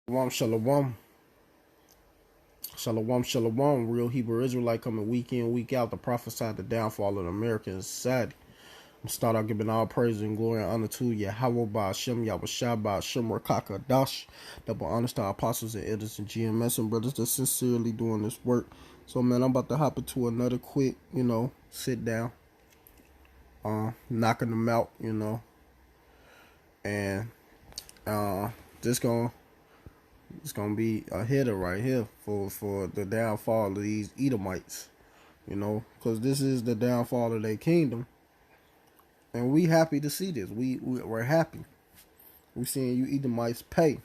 Shalom, shalom, shalom, shalom. Real Hebrew Israelite coming week in, week out to prophesy the downfall of the American society. I'm start out giving all praise and glory and honor to YAHAWASHI, Dash. Double honors to our apostles and elders and GMS and brothers that sincerely doing this work. So, man, I'm about to hop into another quick, sit down, knocking them out, and just gonna. It's gonna be a hitter right here for the downfall of these Edomites, because this is the downfall of their kingdom, and we happy to see this. We're happy. We seeing you Edomites pay,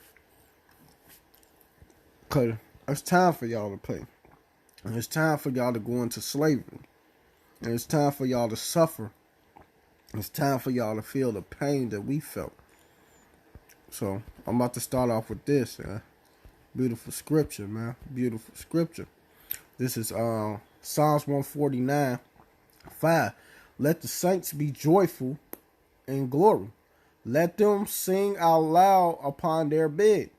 cause it's time for y'all to pay, and it's time for y'all to go into slavery, and it's time for y'all to suffer. It's time for y'all to feel the pain that we felt. So I'm about to start off with this. Beautiful scripture, man. Beautiful scripture. This is Psalms 149:5. Let the saints be joyful in glory. Let them sing out loud upon their bed.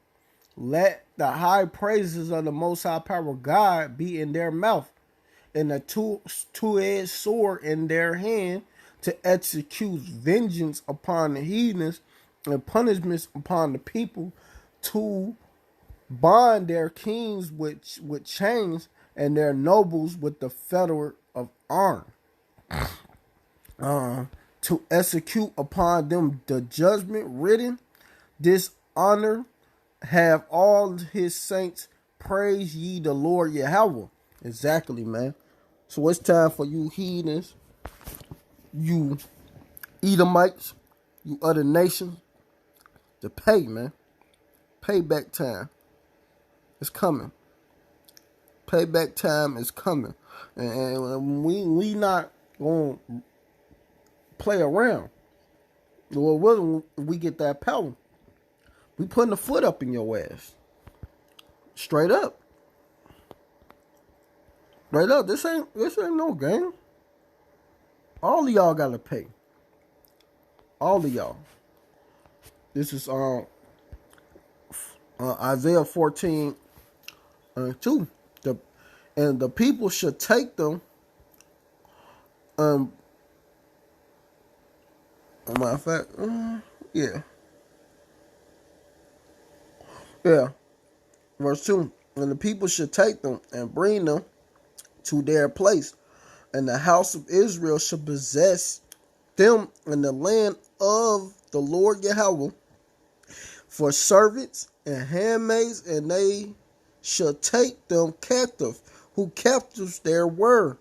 Let the high praises of the Most High Power God be in their mouth, and a two-edged sword in their hand, to execute vengeance upon the heathens and punishments upon the people, to bind their kings with chains and their nobles with the fetter of iron, to execute upon them the judgment written. Dishonor have all his saints. Praise ye the Lord Yahweh. Exactly, man. So it's time for you heathens, you Edomites, you other nations, to pay, man. Payback time. It's coming. Payback time is coming. And we not going to play around. Well, we get that power, we putting a foot up in your ass. Straight up. Straight up. This ain't no game. All of y'all gotta pay. All of y'all. This is Isaiah 14:2. And the people should take them. A matter of fact, yeah. Verse 2. And the people should take them and bring them to their place, and the house of Israel should possess them in the land of the Lord Yahweh for servants and handmaids, and they shall take them captive, who captives there were,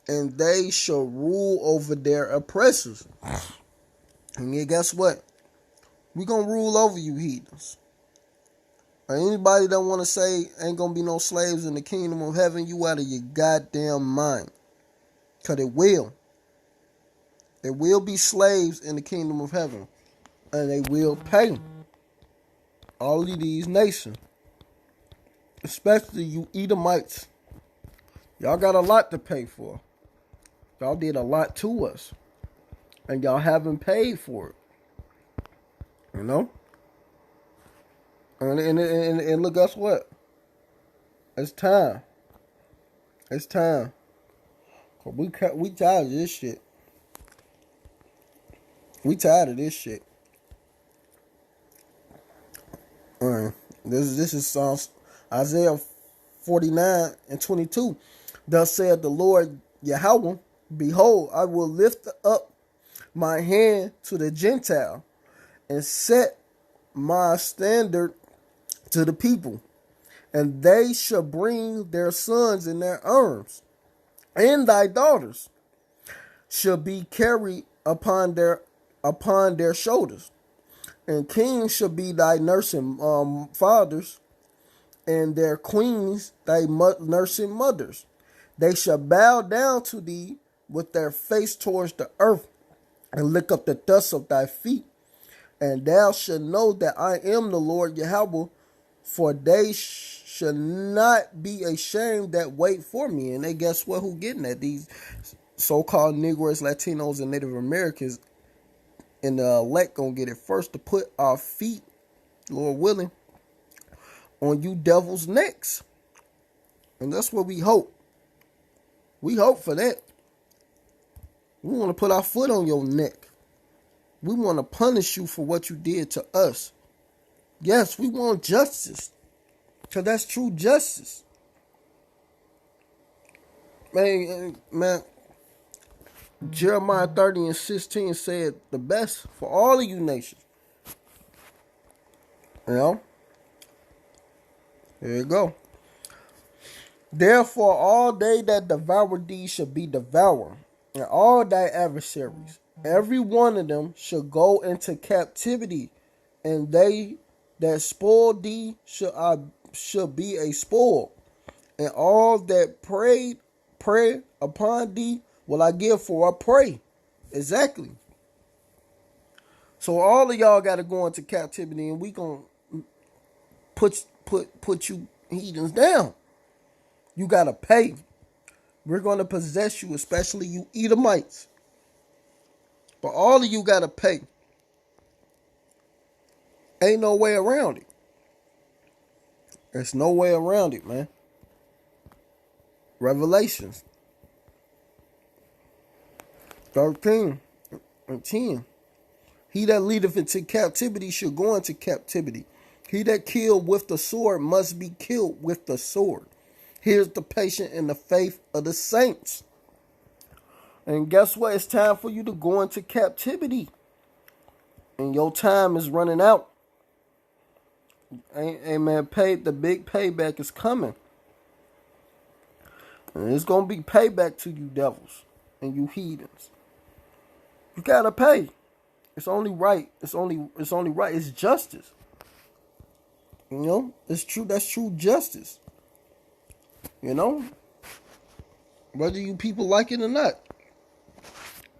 and they shall rule over their oppressors. And yeah, guess what? We gonna rule over you heathens. Anybody that want to say ain't gonna be no slaves in the kingdom of heaven, you out of your goddamn mind. Because it will. There will be slaves in the kingdom of heaven. And they will pay. All of these nations. Especially you Edomites. Y'all got a lot to pay for. Y'all did a lot to us. And y'all haven't paid for it. And look, guess what? It's time. It's time. We tired of this shit. We tired of this shit. This is Isaiah 49:22. Thus said the Lord Yahweh, behold, I will lift up my hand to the Gentile and set my standard to the people, and they shall bring their sons in their arms, and thy daughters shall be carried upon their shoulders, and kings shall be thy nursing fathers, and their queens thy nursing mothers. They shall bow down to thee with their face towards the earth, and lick up the dust of thy feet. And thou shalt know that I am the Lord Yahweh, for they shall not be ashamed that wait for me. And they, guess what? Who getting that? These so-called Negroes, Latinos, and Native Americans in the elect gonna get it first to put our feet, Lord willing, on you devils' necks. And that's what we hope. We hope for that. We want to put our foot on your neck. We want to punish you for what you did to us. Yes, we want justice. Because that's true justice. Man, Jeremiah 30:16 said the best for all of you nations. You know? There you go. Therefore, all they that devour thee shall be devoured, and all thy adversaries, every one of them shall go into captivity, and they that spoil thee shall be a spoil, and all that prey upon thee will I give for a prey. Exactly. So all of y'all got to go into captivity, and we gonna put you heathens down. You got to pay. We're going to possess you, especially you Edomites. But all of you got to pay. Ain't no way around it. There's no way around it, man. Revelations 13 and 10. He that leadeth into captivity shall go into captivity. He that killed with the sword must be killed with the sword. Here's the patience and the faith of the saints. And guess what? It's time for you to go into captivity. And your time is running out. Amen. The big payback is coming. And it's going to be payback to you devils and you heathens. You got to pay. It's only right. It's only right. It's justice. You know, it's true. That's true justice. You know, whether you people like it or not.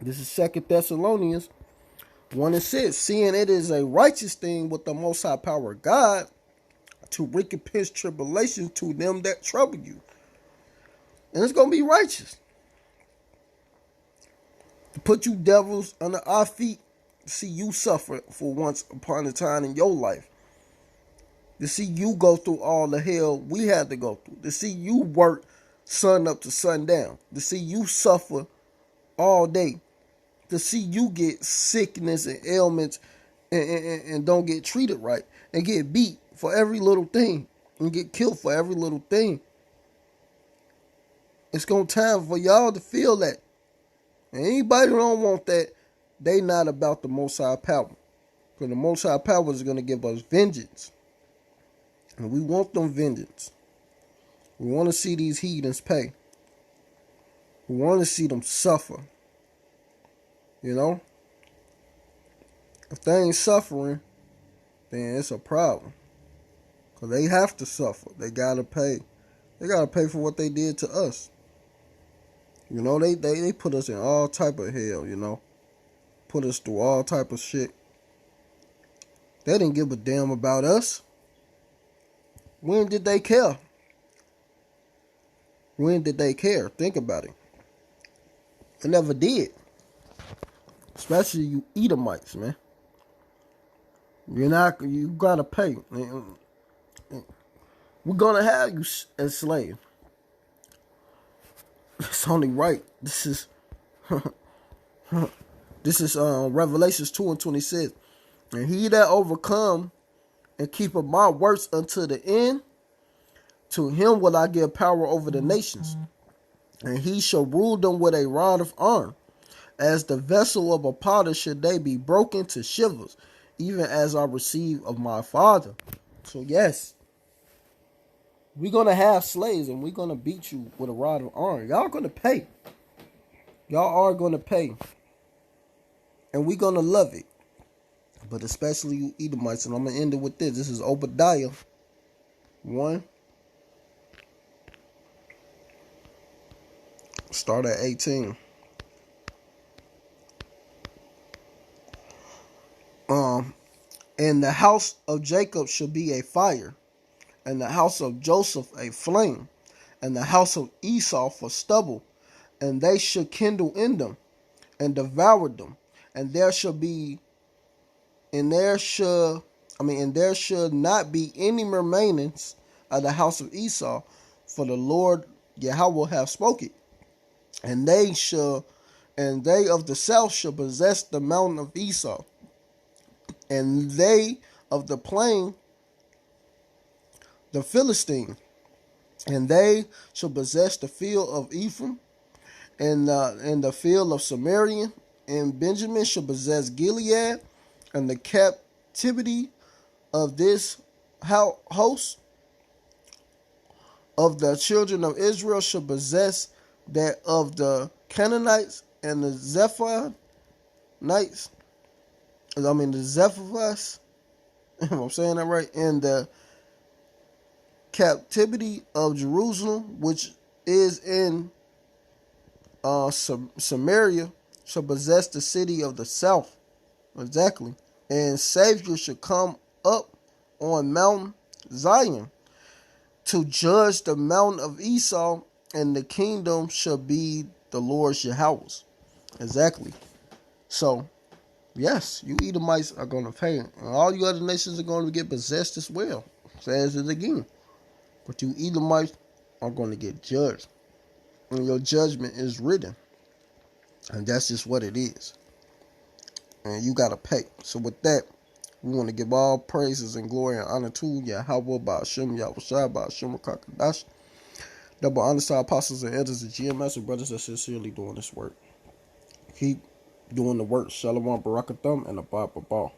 This is 2 Thessalonians 1:6. Seeing it is a righteous thing with the Most High power of God to recompense tribulation to them that trouble you. And it's going to be righteous. To put you devils under our feet, to see you suffer for once upon a time in your life. To see you go through all the hell we had to go through. To see you work sun up to sundown. To see you suffer all day. To see you get sickness and ailments and don't get treated right. And get beat for every little thing. And get killed for every little thing. It's going to time for y'all to feel that. And anybody who don't want that, they not about the Most High power. Because the Most High power is going to give us vengeance. And we want them vengeance. We want to see these heathens pay. We want to see them suffer. You know? If they ain't suffering, then it's a problem. Because they have to suffer. They got to pay. They got to pay for what they did to us. You know, they put us in all type of hell, you know. Put us through all type of shit. They didn't give a damn about us. When did they care? When did they care? Think about it. They never did. Especially you Edomites, man. You gotta pay. We're gonna have you as slave. It's only right. This is Revelations 2:26. And he that overcome and keepeth my works unto the end, to him will I give power over the nations, and he shall rule them with a rod of iron. As the vessel of a potter should they be broken to shivers, even as I receive of my Father. So yes, we're going to have slaves, and we're going to beat you with a rod of iron. Y'all going to pay. Y'all are going to pay. And we're going to love it. But especially you Edomites, and I'm going to end it with this. This is Obadiah 1. Start at 18. And the house of Jacob shall be a fire, and the house of Joseph a flame, and the house of Esau for stubble, and they shall kindle in them, and devour them, and there shall and there should not be any remainings of the house of Esau, for the Lord Yahweh have spoken. And they of the south shall possess the mountain of Esau, and they of the plain the Philistine, and they shall possess the field of Ephraim, and the field of Samaria, and Benjamin shall possess Gilead, and the captivity of this host of the children of Israel shall possess that of the Canaanites and the Zephonites. The Zephyrs. If I'm saying that right, and the captivity of Jerusalem, which is in Samaria, shall possess the city of the south. Exactly. And Savior shall come up on Mount Zion to judge the mountain of Esau, and the kingdom shall be the Lord's Yahweh's. Exactly. So, yes, you Edomites are going to pay, and all you other nations are going to get possessed as well. Says it again. But you Edomites are going to get judged, and your judgment is written, and that's just what it is. And you got to pay. So with that, we want to give all praises and glory and honor to Yahweh, Ba'ashem, YAHAWASHI, Ba'ashem, Kakadash. Double honor to our apostles and elders and GMS and brothers that sincerely doing this work. Keep doing the work. Shalom, Barakatham, and Abba Baba.